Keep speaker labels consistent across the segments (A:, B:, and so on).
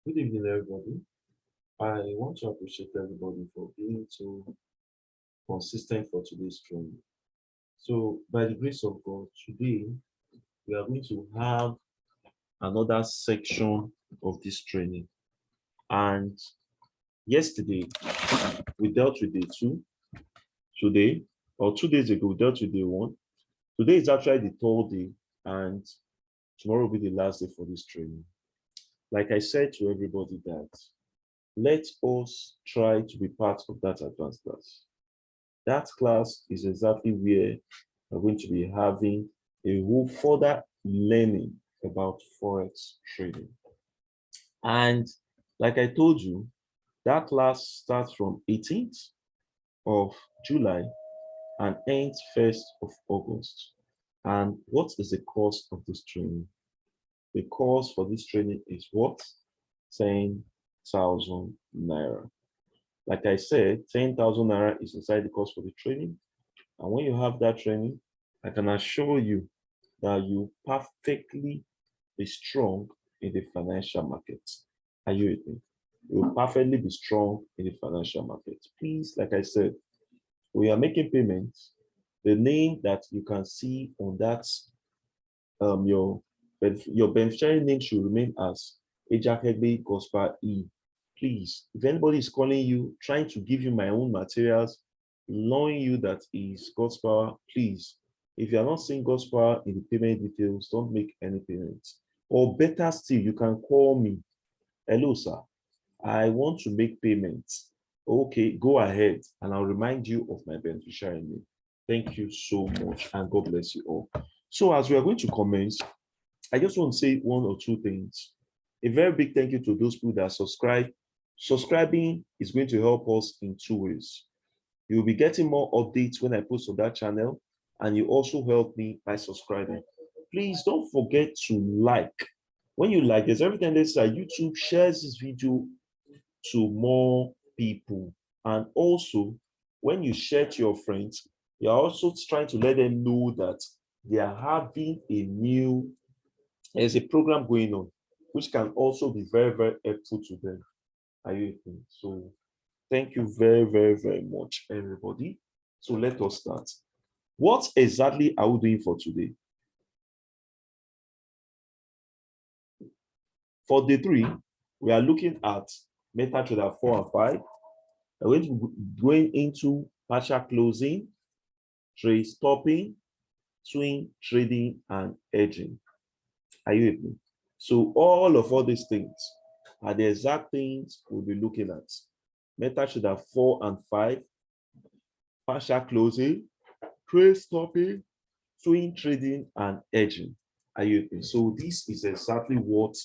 A: Good evening, everybody. I want to appreciate everybody for being so consistent for today's training. So, by the grace of God, today we are going to have another section of this training. And yesterday we dealt with day two. Today, or 2 days ago, we dealt with day one. Today is actually the third day, and tomorrow will be the last day for this training. Like I said to everybody, that let us try to be part of that advanced class. That class is exactly where we're going to be having a whole further learning about Forex trading. And like I told you, that class starts from 18th of July and ends 1st of August. And what is the cost of this training? The cost for this training is what? 10,000 naira. Like I said, 10,000 naira is inside the cost for the training. And when you have that training, I can assure you that you perfectly be strong in the financial market. Are you with me? You will perfectly be strong in the financial market. Please, like I said, we are making payments. The name that you can see on that, your beneficiary name should remain as Ejakegbe Gospel E. Please, if anybody is calling you, trying to give you my own materials, knowing you that is God's power, please, if you are not seeing God's power in the payment details, don't make any payments. Or better still, you can call me. Hello, sir. I want to make payments. Okay, go ahead, and I'll remind you of my beneficiary name. Thank you so much, and God bless you all. So, as we are going to commence, I just want to say one or two things. A very big thank you to those people that subscribe. Subscribing is going to help us in two ways. You'll be getting more updates when I post on that channel, and you also help me by subscribing. Please don't forget to like. When you like, there's every tendency that YouTube shares this video to more people. And also, when you share to your friends, you're also trying to let them know that they are having there's a program going on, which can also be very, very helpful to them. Are you with me? So thank you very, very, very much, everybody. So let us start. What exactly are we doing for today? For day three, we are looking at Metatrader 4 and 5. We're going to be going into partial closing, trade stopping, swing trading, and hedging. Are you with me? So all these things are the exact things we'll be looking at. Metatrader 4 and 5, partial closing, trade stopping, swing trading, and hedging. Are you with me? So this is exactly what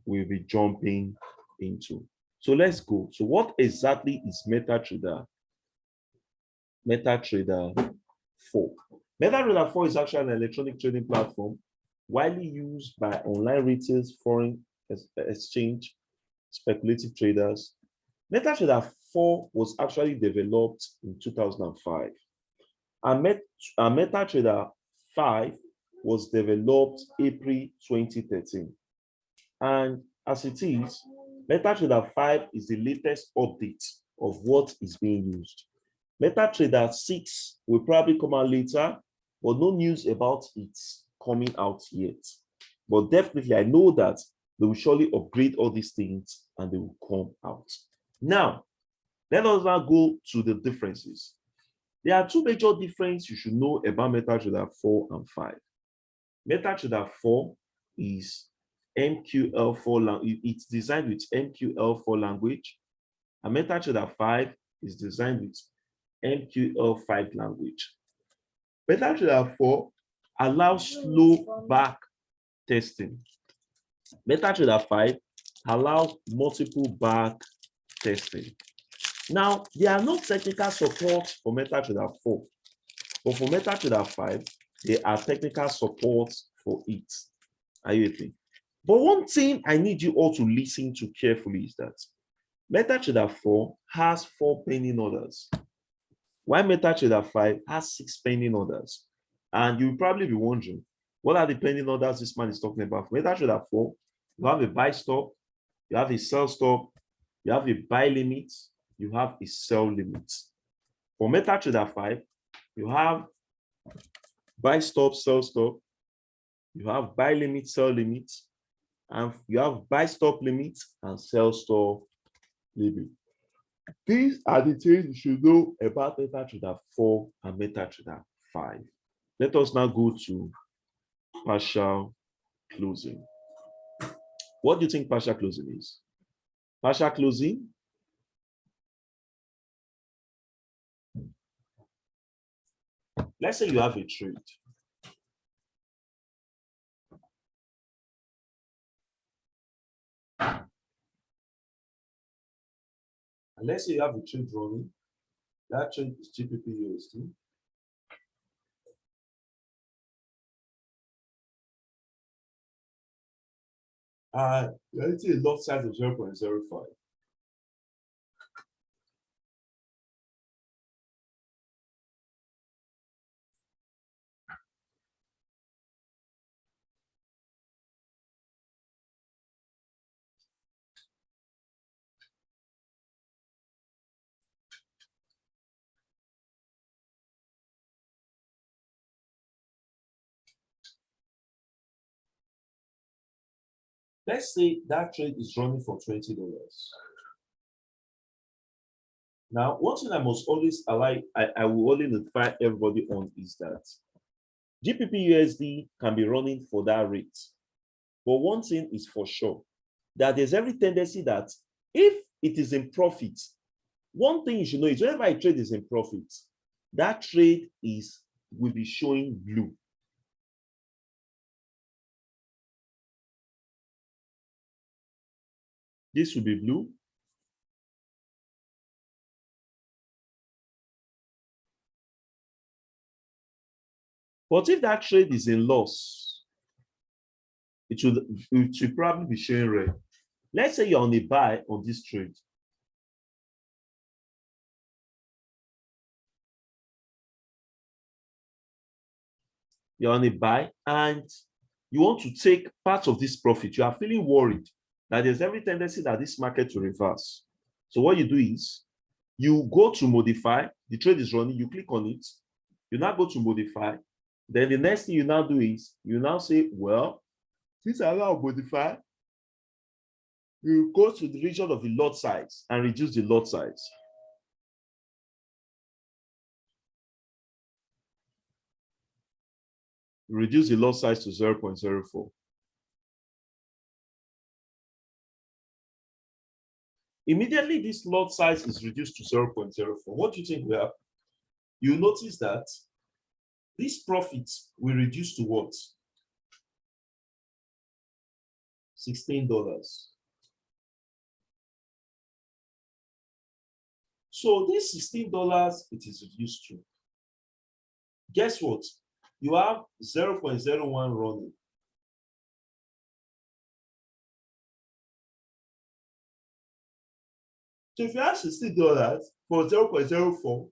A: we'll be jumping into. So let's go. So what exactly is Metatrader? Metatrader 4. Metatrader 4 is actually an electronic trading platform widely used by online retail, foreign exchange, speculative traders. Metatrader 4 was actually developed in 2005. And Metatrader 5 was developed April 2013. And as it is, Metatrader 5 is the latest update of what is being used. Metatrader 6 will probably come out later, but no news about it coming out yet. But definitely, I know that they will surely upgrade all these things and they will come out. Now, let us now go to the differences. There are two major differences you should know about Metatrader 4 and 5. Metatrader 4 is MQL4, it's designed with MQL4 language, and Metatrader 5 is designed with MQL5 language. Metatrader 4 allows slow back testing. Metatrader 5 allows multiple back testing. Now, there are no technical support for Metatrader 4, but for Metatrader 5, there are technical support for it. Are you with me? But one thing I need you all to listen to carefully is that Metatrader 4 has 4 pending orders, while Metatrader 5 has 6 pending orders. And you'll probably be wondering, what are the pending orders this man is talking about? For Metatrader 4, you have a buy stop, you have a sell stop, you have a buy limit, you have a sell limit. For MetaTrader 5, you have buy stop, sell stop, you have buy limit, sell limit, and you have buy stop limit and sell stop limit. These are the things you should know about MetaTrader 4 and MetaTrader 5. Let us now go to partial closing. What do you think partial closing is? Partial closing, let's say you have a trade. And let's say you have a trade running. That trade is GBP USD. Let's say a lot size of 0.05. Let's say that trade is running for $20. Now, one thing I must always I will only notify everybody on is that GBP USD can be running for that rate. But one thing is for sure, that there's every tendency that if it is in profit, one thing you should know is whenever a trade is in profit, that trade will be showing blue. This will be blue. But if that trade is in loss, it should probably be showing red. Let's say you're on a buy on this trade. You're on a buy and you want to take part of this profit. You are feeling worried that there's every tendency that this market will reverse. So what you do is you go to modify, the trade is running, you click on it, you now go to modify. Then the next thing you now do is you now say, well, since I allow modify, you go to the region of the lot size and reduce the lot size. Reduce the lot size to 0.04. Immediately, this lot size is reduced to 0.04. What do you think will happen? You notice that this profit will reduce to what? $16. So this $16 it is reduced to. Guess what? You have 0.01 running. So if you have $16 for 0.04,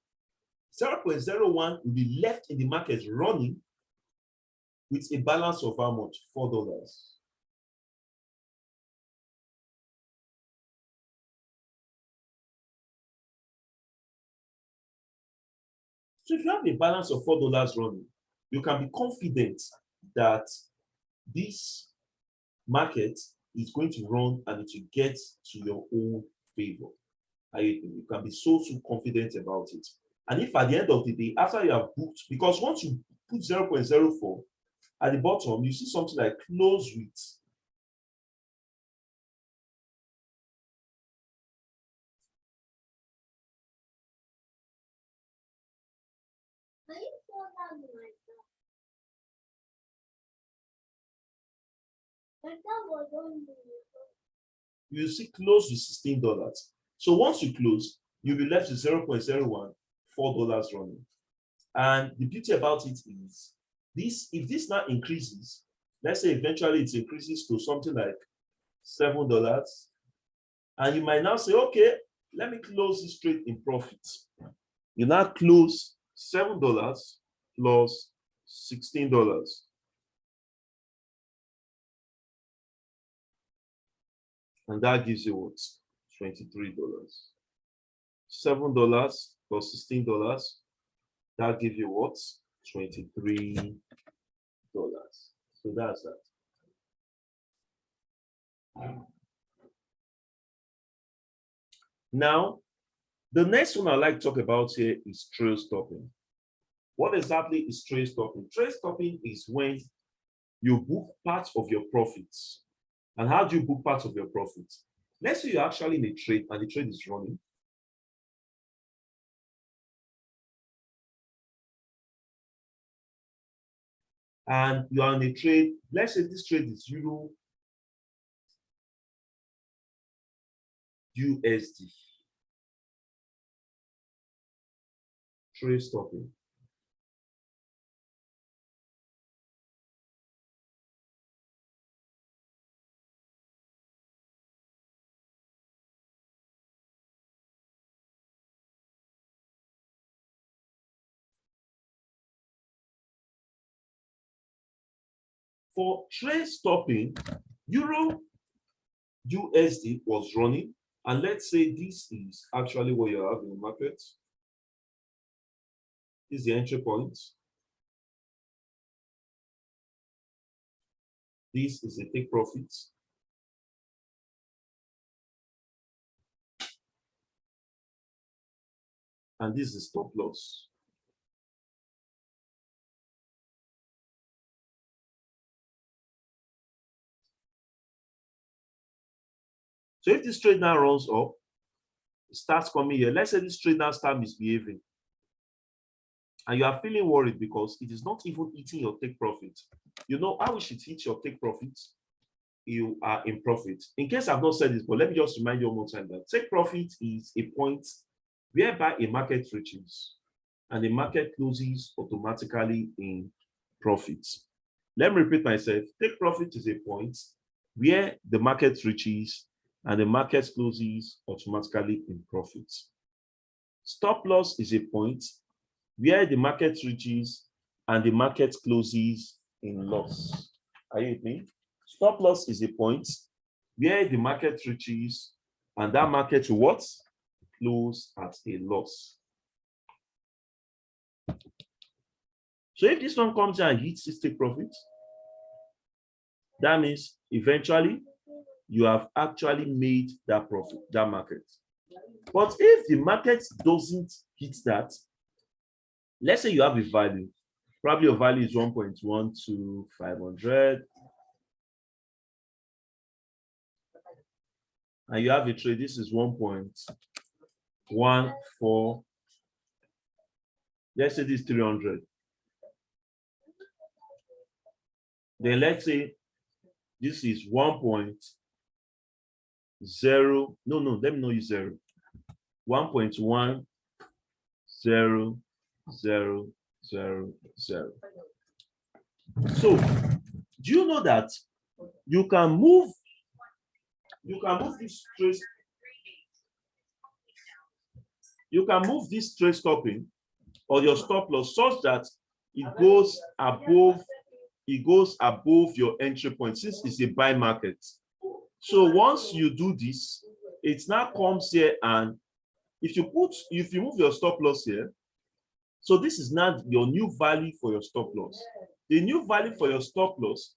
A: 0.01 will be left in the market running with a balance of how much? $4. So if you have a balance of $4 running, you can be confident that this market is going to run and it will get to your own favor. You can be so confident about it. And if at the end of the day, after you have booked, because once you put 0.04 at the bottom, you see something like close with. You see close with $16. So once you close, you'll be left with 0.01, $4 running. And the beauty about it is this, if this now increases, let's say eventually it increases to something like $7, and you might now say, okay, let me close this trade in profit. You now close $7 plus $16. And that gives you what? $23. $7 plus $16. That gives you what? $23. So that's that. Now, the next one I'd like to talk about here is trail stopping. What exactly is trail stopping? Trail stopping is when you book parts of your profits. And how do you book parts of your profits? Let's say you're actually in a trade and the trade is running. And you are in a trade, let's say this trade is Euro USD. Trade stopping. For trade stopping, Euro USD was running, and let's say this is actually what you have in the market. This is the entry point. This is a take profit. And this is stop loss. So if this trade now runs up, it starts coming here. Let's say this trade now starts misbehaving. And you are feeling worried because it is not even eating your take profit. You know how we should hit your take profit? You are in profit. In case I've not said this, but let me just remind you one more time that take profit is a point whereby a market reaches and the market closes automatically in profit. Let me repeat myself. Take profit is a point where the market reaches and the market closes automatically in profit. Stop loss is a point where the market reaches and the market closes in loss. Are you with me? Stop loss is a point where the market reaches and that market will what? Close at a loss. So if this one comes here and hits this take profit, that means eventually you have actually made that profit, that market. But if the market doesn't hit that, let's say you have a value, probably your value is 1.12500, and you have a trade, this is 1.14, let's say this is 300. Then let's say this is 1.0, no, let me not use 0, 1.1000. So do you know that you can move this trace, you can move this trade stopping or your stop loss such that it goes above your entry point, since it's a buy market. So once you do this, it now comes here, and if you move your stop loss here, so this is now your new value for your stop loss. The new value for your stop loss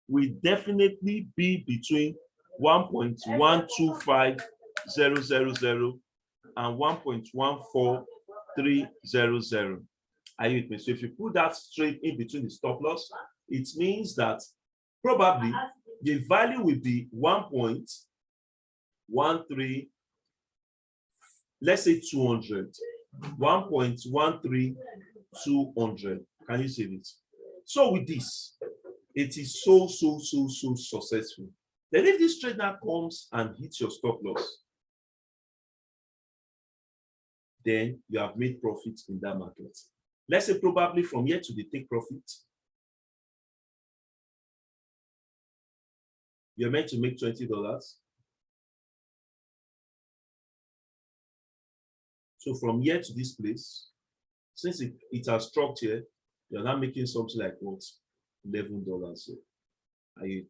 A: will definitely be between 1.125000 and 1.14300. Are you with me? So if you put that straight in between the stop loss, it means that probably the value will be 1.13, let's say 200, 1.13200. Can you see this? So with this, it is so successful. Then if this trade now comes and hits your stop loss, then you have made profit in that market. Let's say probably from here to the take profit, you're meant to make $20. So from here to this place, since it has struck here, you're now making something like what? $11.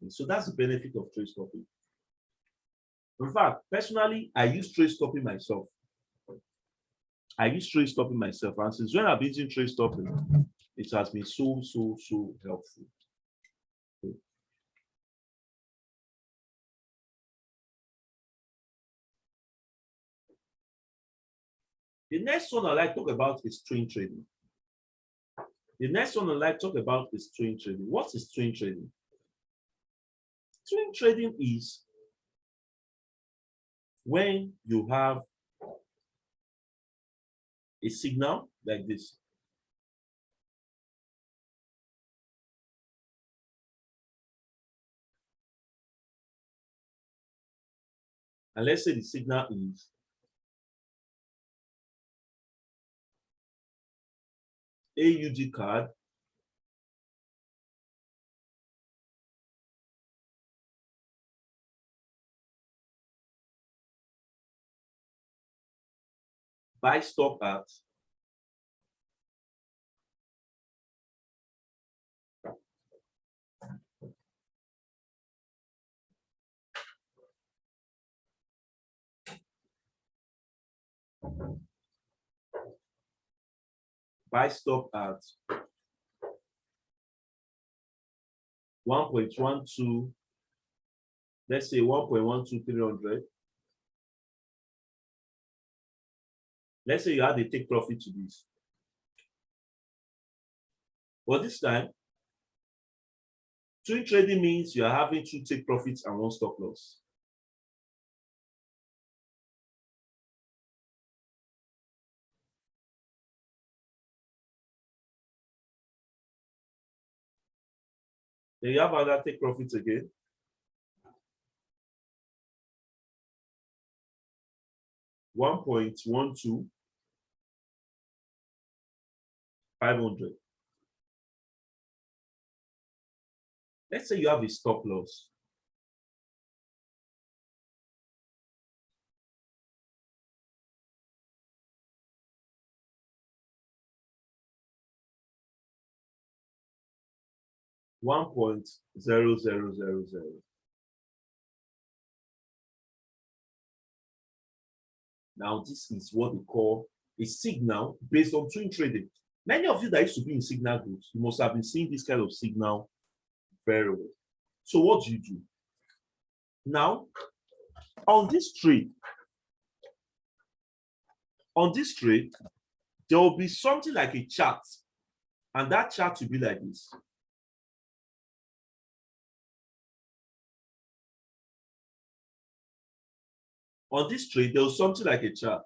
A: So that's the benefit of trade stopping. In fact, personally, I use trade stopping myself. And since when I've been using trade stopping, it has been so helpful. The next one I'd like to talk about is swing trading. What is swing trading? Swing trading is when you have a signal like this. And let's say the signal is AUD card buy stop at buy stop at 1.12, let's say 1.12300. Let's say you had to take profit to this. But this time, swing trading means you are having to take profits and one stop loss. Then you have another take profits again. $1.12 500. Let's say you have a stop loss. $1.0000. Now, this is what we call a signal based on swing trading. Many of you that used to be in signal groups, you must have been seeing this kind of signal very well. So what do? Now, on this trade, there will be something like a chart, and that chart will be like this. On this trade, there was something like a chart.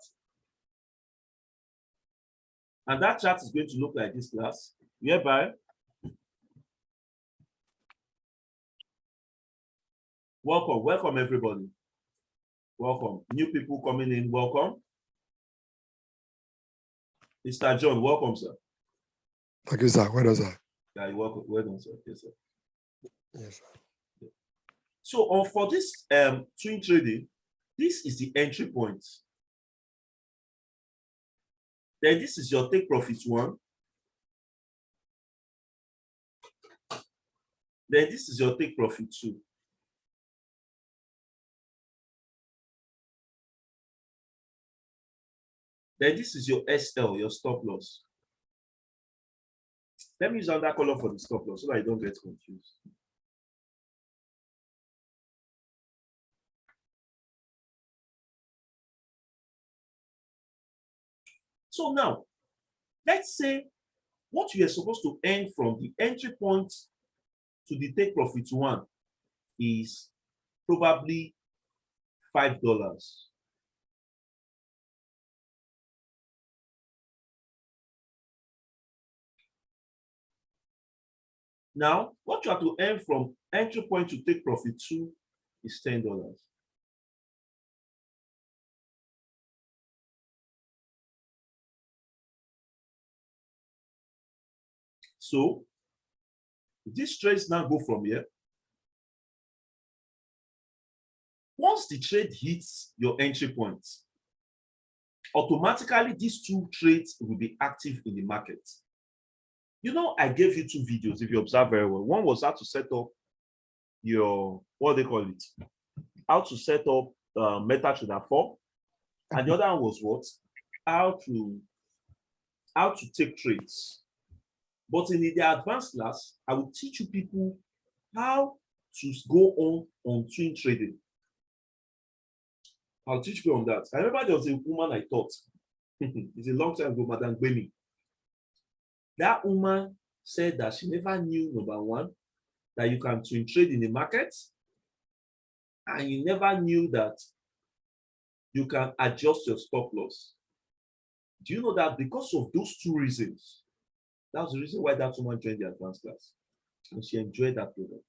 A: And that chart is going to look like this, class, whereby welcome everybody. Welcome. New people coming in, welcome. Mr. John, welcome, sir.
B: Thank you, sir. Well done, sir.
A: Yeah, you're welcome. Well done, sir. Yes, sir.
B: Yes, sir.
A: So for this swing trading, this is the entry point. Then this is your take profit one. Then this is your take profit two. Then this is your SL, your stop loss. Let me use another color for the stop loss so that I don't get confused. So now, let's say what you are supposed to earn from the entry point to the take profit one is probably $5. Now, what you have to earn from entry point to take profit two is $10. So these trades now go from here. Once the trade hits your entry point, automatically these two trades will be active in the market. You know, I gave you two videos, if you observe very well. One was how to set up your, what they call it, how to set up Metatrader 4. And the other one was what? How to take trades. But in the advanced class, I will teach you people how to go on swing trading. I'll teach you on that. I remember there was a woman I taught. It's a long time ago, Madam Gbemi. That woman said that she never knew, number one, that you can swing trade in the market, and you never knew that you can adjust your stop loss. Do you know that because of those two reasons, that's the reason why that woman joined the advanced class, and she enjoyed that program.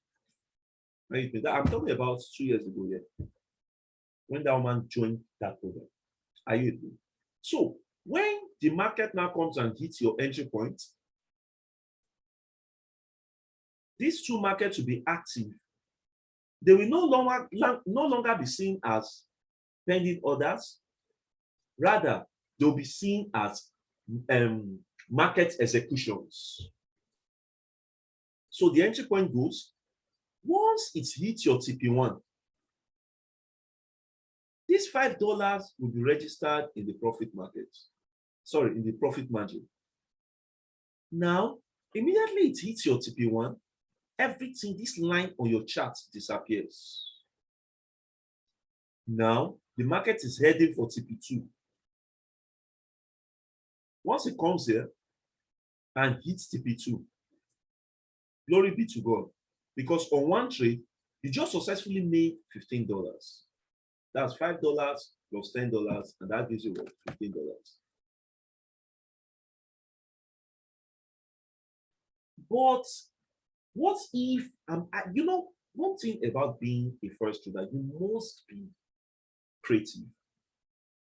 A: Right? I'm talking about 2 years ago, yeah, when that woman joined that program. Are you with me? So when the market now comes and hits your entry point, these two markets will be active. They will no longer be seen as pending orders. Rather, they'll be seen as market executions. So the entry point goes, once it hits your TP1, this $5 will be registered in the profit market. Sorry, in the profit margin. Now, immediately it hits your TP1, everything, this line on your chart disappears. Now, the market is heading for TP2. Once it comes here and hits TP2, glory be to God, because on one trade, you just successfully made $15. That's $5 plus $10, and that gives you what? $15. But what if, you know, one thing about being a forex trader, you must be creative.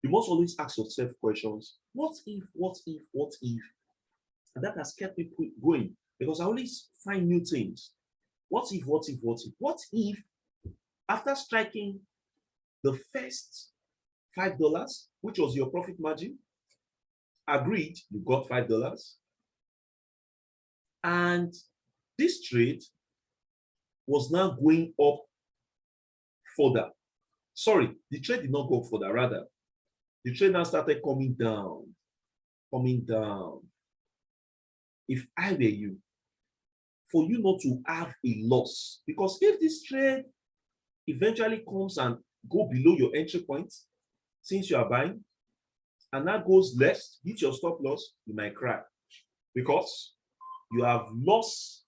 A: You must always ask yourself questions. What if, what if, what if? And that has kept me going, because I always find new things. What if, what if, what if? What if, after striking the first $5, which was your profit margin, agreed, you got $5, and this trade was now going up further. Sorry, the trade did not go up further, rather, the trade now started coming down, coming down. If I were you, for you not to have a loss, because if this trade eventually comes and go below your entry point, since you are buying, and that goes less, hit your stop loss, you might cry, because you have lost.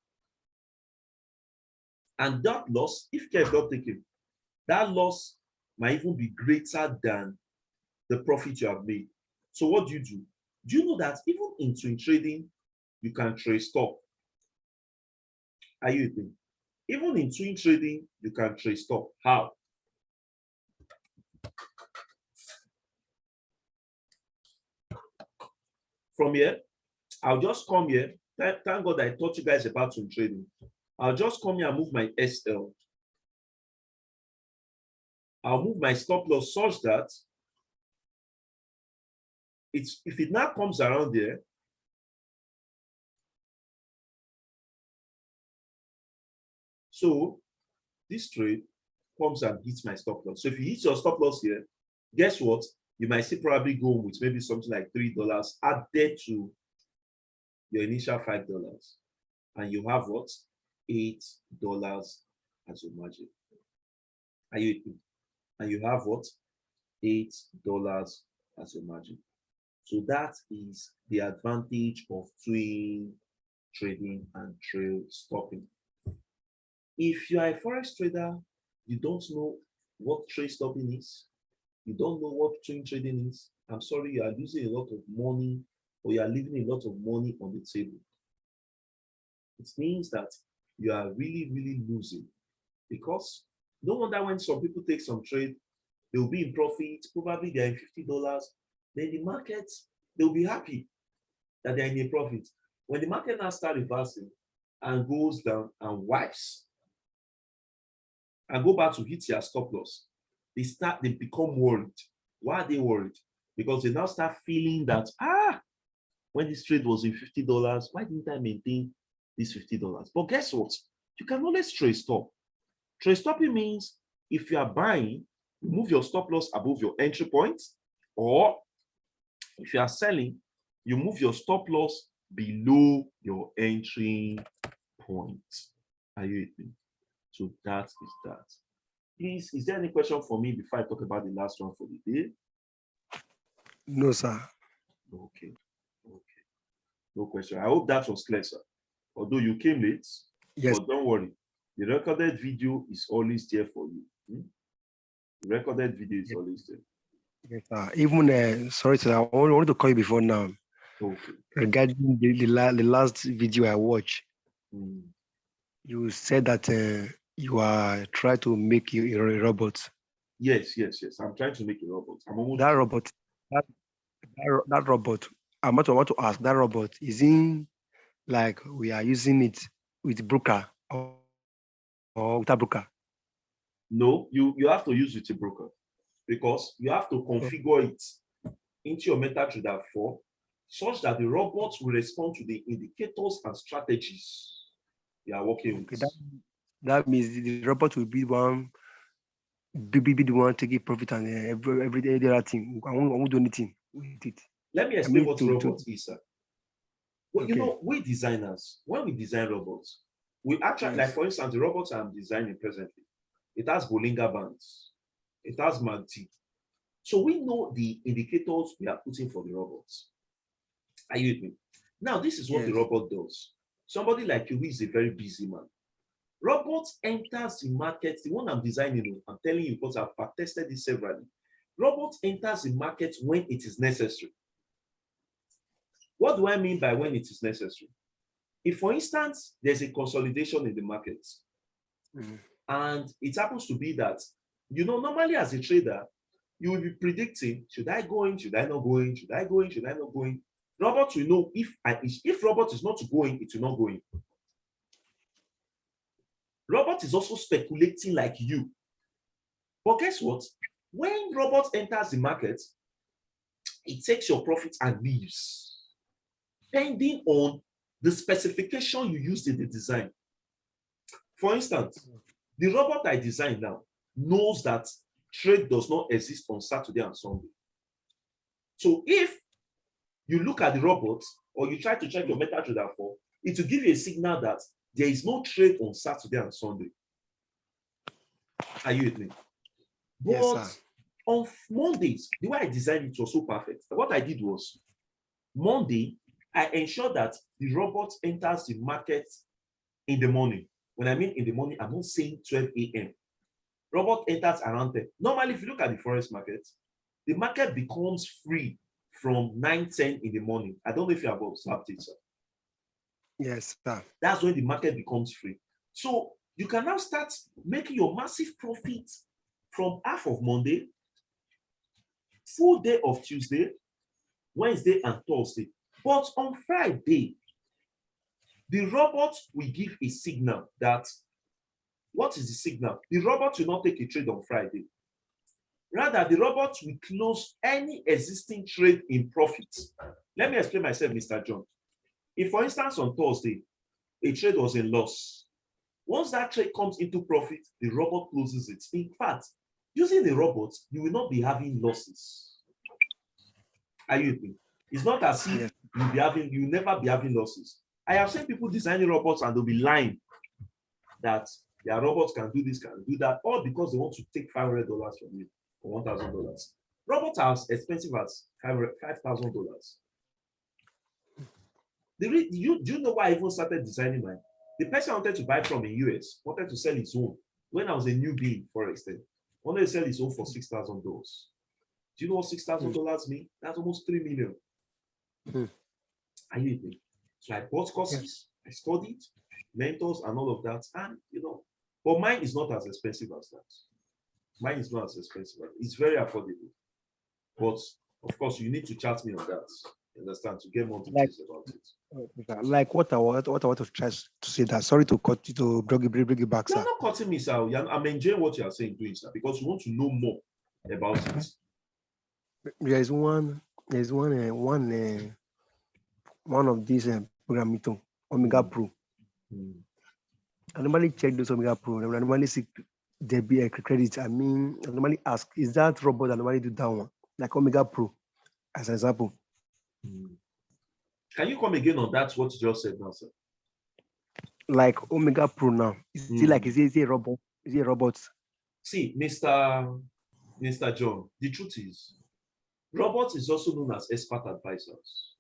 A: And that loss, if care is not taken, that loss might even be greater than the profit you have made. So what do? Do you know that even in swing trading, you can trade stop? Are you with me? Even in swing trading, you can trade stop. How? From here, I'll just come here. Thank God I taught you guys about swing trading. I'll just come here and move my SL. I'll move my stop loss such that if it now comes around there, so this trade comes and hits my stop loss. So if you hit your stop loss here, guess what? You might still probably go with maybe something like $3 added to your initial $5. And you have what? $8 as your margin. Are you with me? And you have what? $8 as your margin. So that is the advantage of swing trading and trail stopping. If you are a forex trader, you don't know what trail stopping is, you don't know what swing trading is, I'm sorry, you are losing a lot of money, or you are leaving a lot of money on the table. It means that you are really, really losing, because no wonder when some people take some trade, they'll be in profit, probably they're in $50, then the market, they'll be happy that they're in a profit. When the market now starts reversing and goes down and wipes and go back to hit your stop loss, they become worried. Why are they worried? Because they now start feeling that, when this trade was in $50, why didn't I maintain this $50? But guess what? You can always trade stop. Trade stopping means if you are buying, you move your stop loss above your entry point, or if you are selling, you move your stop loss below your entry point. Are you with me? So that is that. Please, is there any question for me before I talk about the last one for the day?
B: No, sir.
A: Okay. No question. I hope that was clear, sir. Although you came late,
B: Yes.
A: but don't worry. The recorded video is always there for you. The recorded video is always there.
B: Yes, sir. Even sorry, sir. I wanted to call you before now
A: Okay.
B: regarding the last video I watched. You said that you are trying to make a robot.
A: Yes. I'm trying to make a robot. I'm almost
B: That robot, that robot. I want to ask that robot. Is in like we are using it with broker or without broker?
A: No, you have to use with a broker because you have to configure it into your MetaTrader 4 such that the robots will respond to the indicators and strategies you are working with.
B: That means the robot will be one be the one taking profit and every other thing. I won't do anything with it.
A: Let me explain what robot is, sir. Well,
B: okay.
A: We designers, when we design robots, we actually, like for instance, the robots I'm designing presently, it has Bollinger Bands, it has MACD. So we know the indicators we are putting for the robots. Are you with me? Now, this is what the robot does. Somebody like you who is a very busy man. Robots enters the market, the one I'm designing, I'm telling you because I've tested this severally. Robots enters the market when it is necessary. What do I mean by when it is necessary? If, for instance, there's a consolidation in the market, and it happens to be that, normally as a trader, you will be predicting, should I go in, should I not go in, should I go in, should I not go in? Robot will know if robot is not going, it will not go in. Robot is also speculating like you. But guess what? When robot enters the market, it takes your profit and leaves, depending on the specification you used in the design. For instance, the robot I designed now knows that trade does not exist on Saturday and Sunday. So if you look at the robot or you try to check your MetaTrader 4, it will give you a signal that there is no trade on Saturday and Sunday. Are you with me? But
B: yes,
A: on Mondays, the way I designed it was so perfect. What I did was, Monday, I ensured that the robot enters the market in the morning. When I mean in the morning, I'm not saying 12 a.m. Robot enters around 10. Normally, if you look at the forex market, the market becomes free from 9-10 in the morning. I don't know if you have observed it, sir.
B: Yes, sir.
A: That's when the market becomes free. So you can now start making your massive profit from half of Monday, full day of Tuesday, Wednesday, and Thursday. But on Friday, the robot will give a signal that, what is the signal? The robot will not take a trade on Friday. Rather, the robot will close any existing trade in profit. Let me explain myself, Mr. John. If, for instance, on Thursday, a trade was in loss, once that trade comes into profit, the robot closes it. In fact, using the robot, you will not be having losses. Are you with me? It's not as if you'll never be having losses. I have seen people designing robots and they'll be lying that their robots can do this, can do that, all because they want to take $500 from you or $1,000. Robots are as expensive as $5,000. Do you know why I even started designing mine? The person I wanted to buy from in US wanted to sell his own. When I was a newbie in Forex, wanted to sell his own for $6,000. Do you know what $6,000 means? That's almost $3 million. Are you with me? So I bought courses, I studied, mentors, and all of that. And but mine is not as expensive as that. Mine is not as expensive. It's very affordable. But of course, you need to chat me on that. Understand, to get more details about it.
B: Like what I want to try to say that. Sorry to cut you, to bring it back, sir.
A: You're not cutting me, sir. I'm enjoying what you are saying, doing, sir, because you want to know more about it.
B: There's one of these program Omega Pro. I normally check those Omega Pro. I normally see debit credit, I mean, I normally ask, is that robot that normally do that one? Like Omega Pro, as an example.
A: Hmm. Can you come again on that? What you just said now, sir?
B: Like Omega Pro now. Is it like,
A: Hmm.
B: is it a robot? Is it a robot?
A: See, Mr. John, the truth is, robots is also known as expert advisors.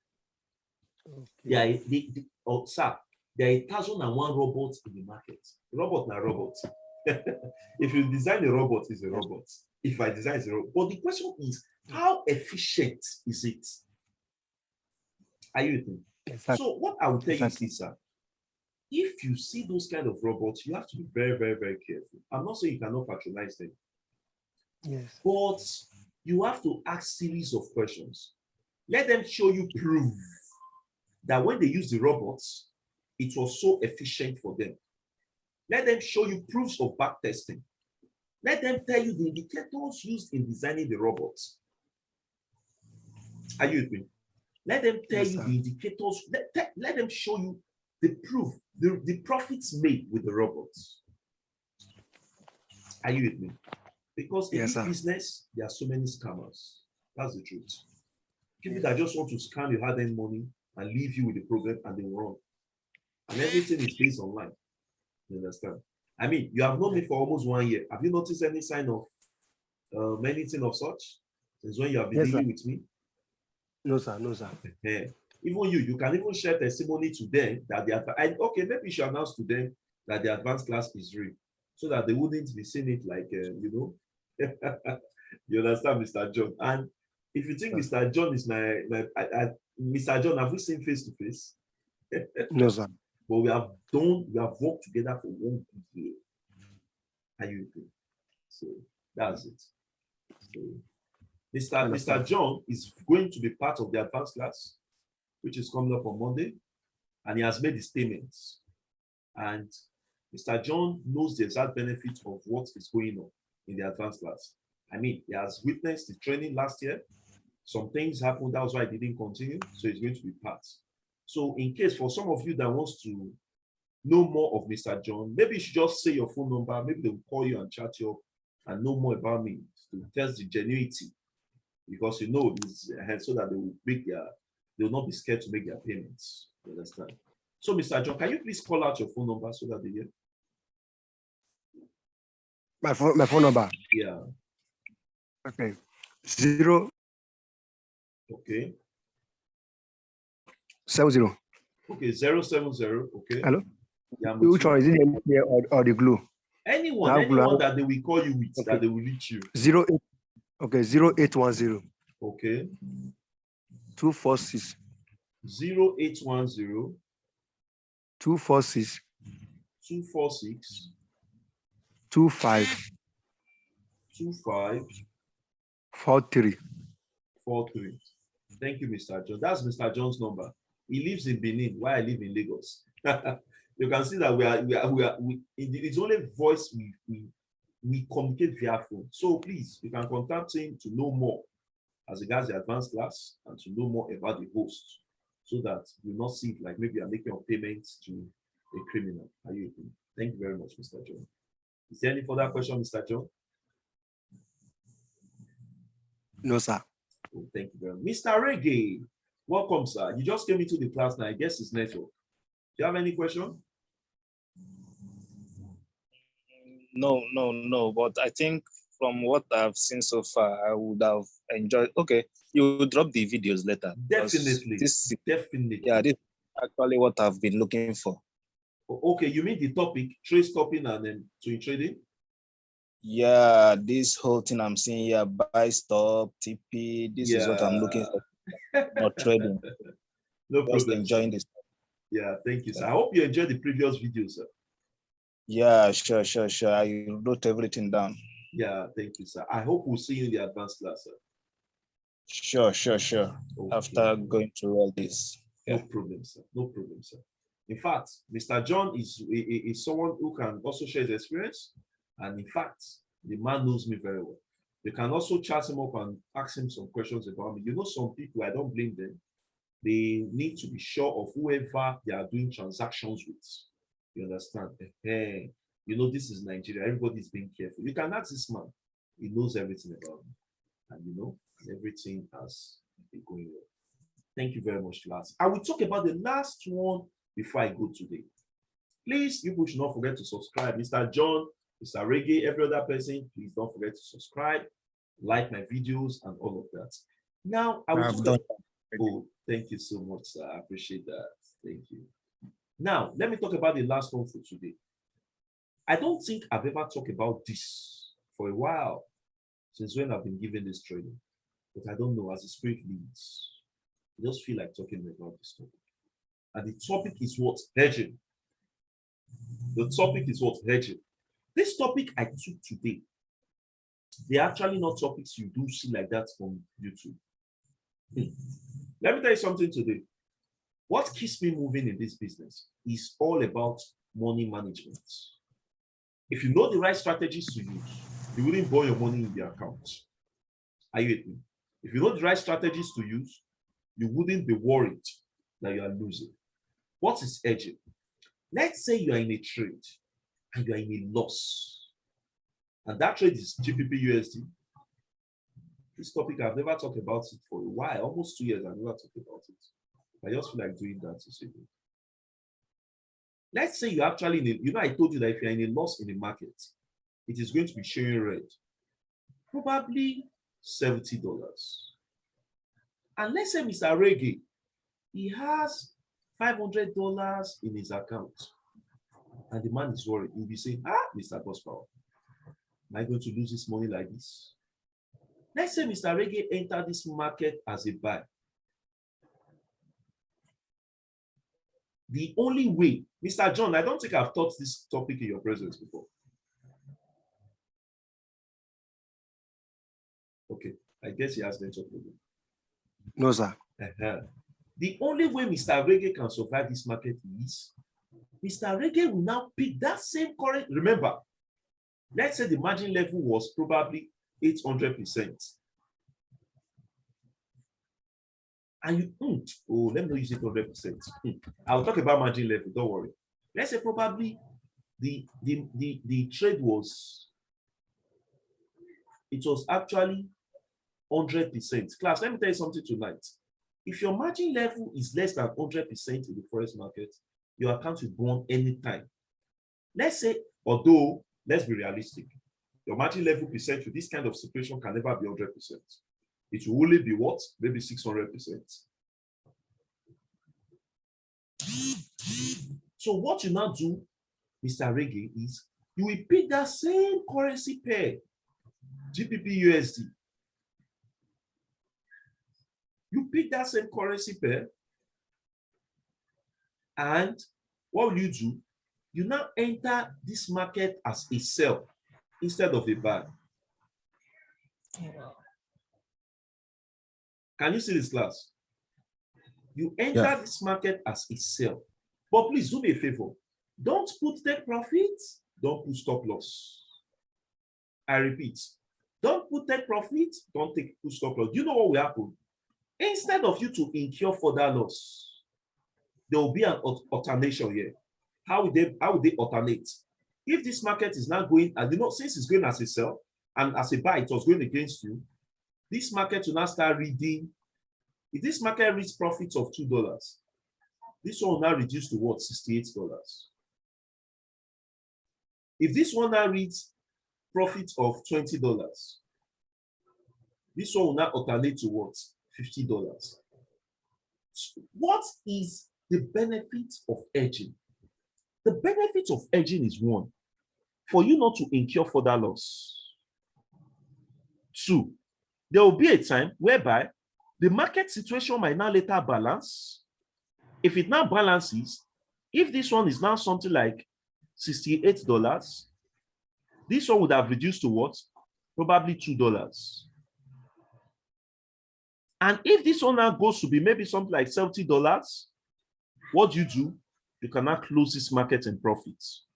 A: There
B: Okay.
A: are, oh, sir, there are 1,001 robots in the market. Robot na robot. If you design a robot, it's a
B: Yes,
A: robot. If I design it's a robot. But the question is,
B: yes,
A: how efficient is it? Are you with me?
B: exactly,
A: So what I will tell you is
B: exactly.
A: this, sir. If you see those kind of robots, you have to be very, very, very careful. I'm not saying you cannot patronize them,
B: Yes,
A: but you have to ask series of questions. Let them show you proof that when they use the robots, it was so efficient for them. Let them show you proofs of back testing. Let them tell you the indicators used in designing the robots. Are you with me? Let them tell
B: yes,
A: you
B: sir.
A: the indicators. Let them show you the proof, the profits made with the robots. Are you with me? Because in
B: Yes,
A: this
B: sir.
A: business, there are so many scammers. That's the truth. People
B: Yes.
A: that just want to scam your hard-earned money and leave you with the problem and they will run. And everything is based online. You understand? I mean, you have known
B: Yes,
A: me for almost 1 year. Have you noticed any sign of anything of such since when you have been
B: yes, sir.
A: dealing with me?
B: No, sir. No, sir.
A: Eh, even you can even share testimony to them that okay, maybe you should announce to them that the advanced class is real, so that they wouldn't be seeing it like you understand, Mr. John. And if you think
B: Yes,
A: Mr. John is Mr. John, have we seen face to face?
B: no, sir.
A: But we have worked together for 1 year. Are you agree? So that's it. So
B: I
A: Mr.
B: understand.
A: John is going to be part of the advanced class, which is coming up on Monday, and he has made his payments. And Mr. John knows the exact benefit of what is going on in the advanced class. I mean, he has witnessed the training last year. Some things happened, that was why I didn't continue. So he's going to be part. So in case for some of you that wants to know more of Mr. John, maybe you should just say your phone number. Maybe they will call you and chat you up and know more about me to test the genuinity, because you know this so that they will not be scared to make their payments. You understand? So, Mr. John, can you please call out your phone number so that they hear?
B: My phone number.
A: Yeah.
B: Okay. 070.
A: Okay. Okay. 070. Okay.
B: Hello.
A: Yeah, I'm with
B: Which
A: you.
B: one is it? The MTN or the Glue?
A: Anyone,
B: I have Glue.
A: anyone that they will call you with, that
B: Okay.
A: they will reach you.
B: 08. Okay. 0810
A: Okay.
B: 246
A: 0810
B: 246
A: 246
B: 25
A: 25
B: 43.
A: 43. Thank you, Mr. John. That's Mr. John's number. He lives in Benin, while I live in Lagos. You can see that it's only voice we communicate via phone. So please, you can contact him to know more as regards the advanced class and to know more about the host, so that you not see it like maybe you're making a payment to a criminal. Are you agree? Thank you very much, Mr. John. Is there any further question, Mr. John?
B: No, sir.
A: Oh, thank you very much. Mr. Reggae, welcome, sir. You just came into the class now. I guess it's network. Do you have any question?
C: No. But I think from what I've seen so far, I would have enjoyed. Okay, you will drop the videos later.
A: Definitely. Definitely.
C: Yeah, this is actually what I've been looking for.
A: Okay, you mean the topic, trade stopping and then swing trading?
C: Yeah, this whole thing I'm seeing here, buy, stop, TP, this is what I'm looking for. Not trading.
A: No
C: Just
A: problem, sir.
C: enjoying this.
A: Yeah, thank you, sir. I hope you enjoyed the previous video, sir.
C: Yeah, sure. I wrote everything down.
A: Yeah, thank you, sir. I hope we'll see you in the advanced class, sir.
C: Sure.
A: Okay.
C: After going through all this.
A: No
C: Yeah.
A: problem, sir. No problem, sir. In fact, Mr. John is someone who can also share his experience. And in fact, the man knows me very well. You can also chat him up and ask him some questions about me. You know, some people, I don't blame them. They need to be sure of whoever they are doing transactions with. You understand? You know, this is Nigeria. Everybody's being careful. You can ask this man. He knows everything about me. And you know, everything has been going well. Thank you very much, class. I will talk about the last one before I go today. Please, people should not forget to subscribe. Mr. John, Mr. Reggae, every other person, please don't forget to subscribe, like my videos, and all of that. Now, I will
C: I've
A: talk
C: done.
A: about, oh, thank you so much, sir. I appreciate that. Thank you. Now, let me talk about the last one for today. I don't think I've ever talked about this for a while, since when I've been giving this training, but I don't know, as the spirit leads, I just feel like talking about this topic. And the topic is what? Hedging. The topic is what? Hedging. This topic I took today, they're actually not topics you do see like that on YouTube. Let me tell you something today. What keeps me moving in this business is all about money management. If you know the right strategies to use, you wouldn't borrow your money in the account. Are you with me? If you know the right strategies to use, you wouldn't be worried that you are losing. What is hedging? Let's say you are in a trade and you are in a loss. And that trade is GBP USD. This topic, I've never talked about it for a while, almost 2 years, I've never talked about it. I just feel like doing that to see it. Let's say you're actually in a, you know, I told you that if you're in a loss in the market, it is going to be showing red. Probably $70. And let's say Mr. Reggae, he has $500 in his account. And the man is worried. He'll be saying, Mr. Gospel, am I going to lose this money like this? Let's say Mr. Reggae entered this market as a buy. The only way, Mr. John, I don't think I've taught this topic in your presence before. Okay, I guess he has network problem.
B: No, sir.
A: The only way Mr. Reggae can survive this market is Mr. Reggae will now pick that same current. Remember, let's say the margin level was probably 800%. And you, let me not use it 100%. I'll talk about margin level, don't worry. Let's say probably the trade was, it was actually 100%. Class, let me tell you something tonight. If your margin level is less than 100% in the forex market, your account will go on anytime. Let's say, although, let's be realistic, your margin level percent with this kind of situation can never be 100%. It will only be what? Maybe 600%. So what you now do, Mr. Reggae, is you will pick that same currency pair, GBP USD. You pick that same currency pair, and what will you do? You now enter this market as a sell instead of a buy. Can you see this, class? You enter this market as a sell. But please do me a favor. Don't put take profit, don't put stop loss. I repeat, don't put take profit, don't put stop loss. You know what will happen? Instead of you to incur further loss, there will be an alternation here. How would they alternate? If this market is now going, and you know, since it's going as a sell and as a buy, it was going against you, this market will now start reading. If this market reads profits of $2, this one will now reduce to what? $68. If this one now reads profit of $20, this one will now alternate to what? $50. What is the benefit of hedging? The benefit of hedging is one, for you not to incur further loss. Two, there will be a time whereby the market situation might now later balance. If it now balances, if this one is now something like $68, this one would have reduced to what? Probably $2. And if this one now goes to be maybe something like $70, what do? You cannot close this market in profits.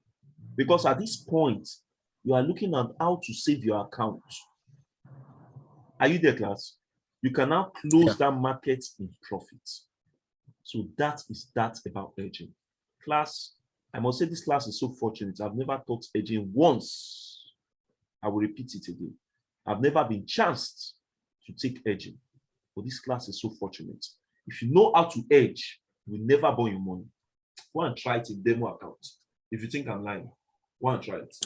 A: Because at this point, you are looking at how to save your account. Are you there, class? You can now close that market in profits. So that is that about hedging. Class, I must say this class is so fortunate. I've never taught hedging once. I will repeat it again. I've never been chanced to take hedging, but this class is so fortunate. If you know how to hedge, you will never burn your money. Go and try it in demo account. If you think I'm lying, go and try it.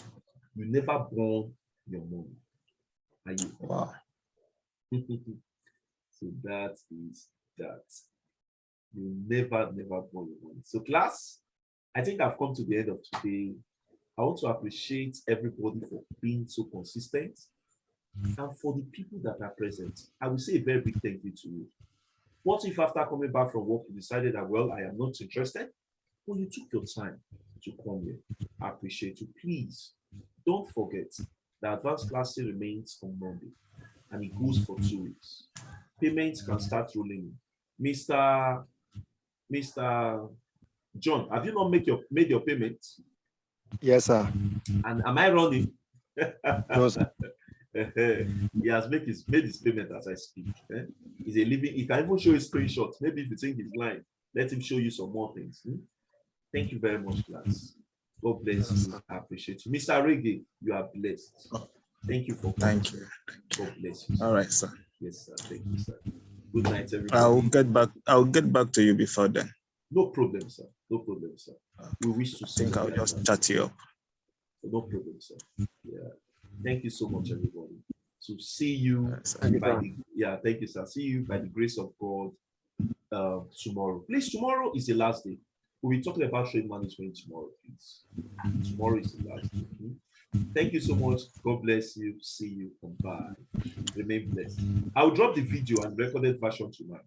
A: You never burn your money. Are you?
C: Wow.
A: So that is that. You never burn your money. So class, I think I've come to the end of today. I want to appreciate everybody for being so consistent. And for the people that are present, I will say a very big thank you to you. What if after coming back from work, you decided that, well, I am not interested? Well, you took your time to come here. I appreciate you. Please don't forget the advanced class still remains on Monday and it goes for 2 weeks. Payments can start rolling in. Mr. John, have you not made your payments?
B: Yes, sir.
A: And am I running?
B: No, sir.
A: He has made his payment as I speak. He's a living, he can even show his screenshots. Maybe if you think he's lying, let him show you some more things. Thank you very much, class. God bless you. I appreciate you. Mr. Reggae, you are blessed. Thank you for coming.
C: Thank you.
A: God bless you. Sir.
C: All right, sir.
A: Yes, sir. Thank you, sir. Good night, everybody.
C: I'll get back to you before then.
A: No problem, sir. No problem, sir. We wish to see
C: I think I'll just chat you up.
A: No problem, sir. Yeah. Thank you so much, everybody. So see you
B: Thank you,
A: by
B: sir.
A: thank you, sir. See you by the grace of God tomorrow. Please, tomorrow is the last day. We'll be talking about trade management tomorrow, please. Tomorrow is the last day. Thank you so much. God bless you. See you and bye. Remain blessed. I'll drop the video and recorded version tonight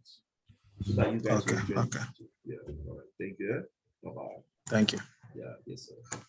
A: so that you guys will enjoy it. Yeah. All right. Thank you. Bye bye.
C: Thank you.
A: Yeah. Yes, sir.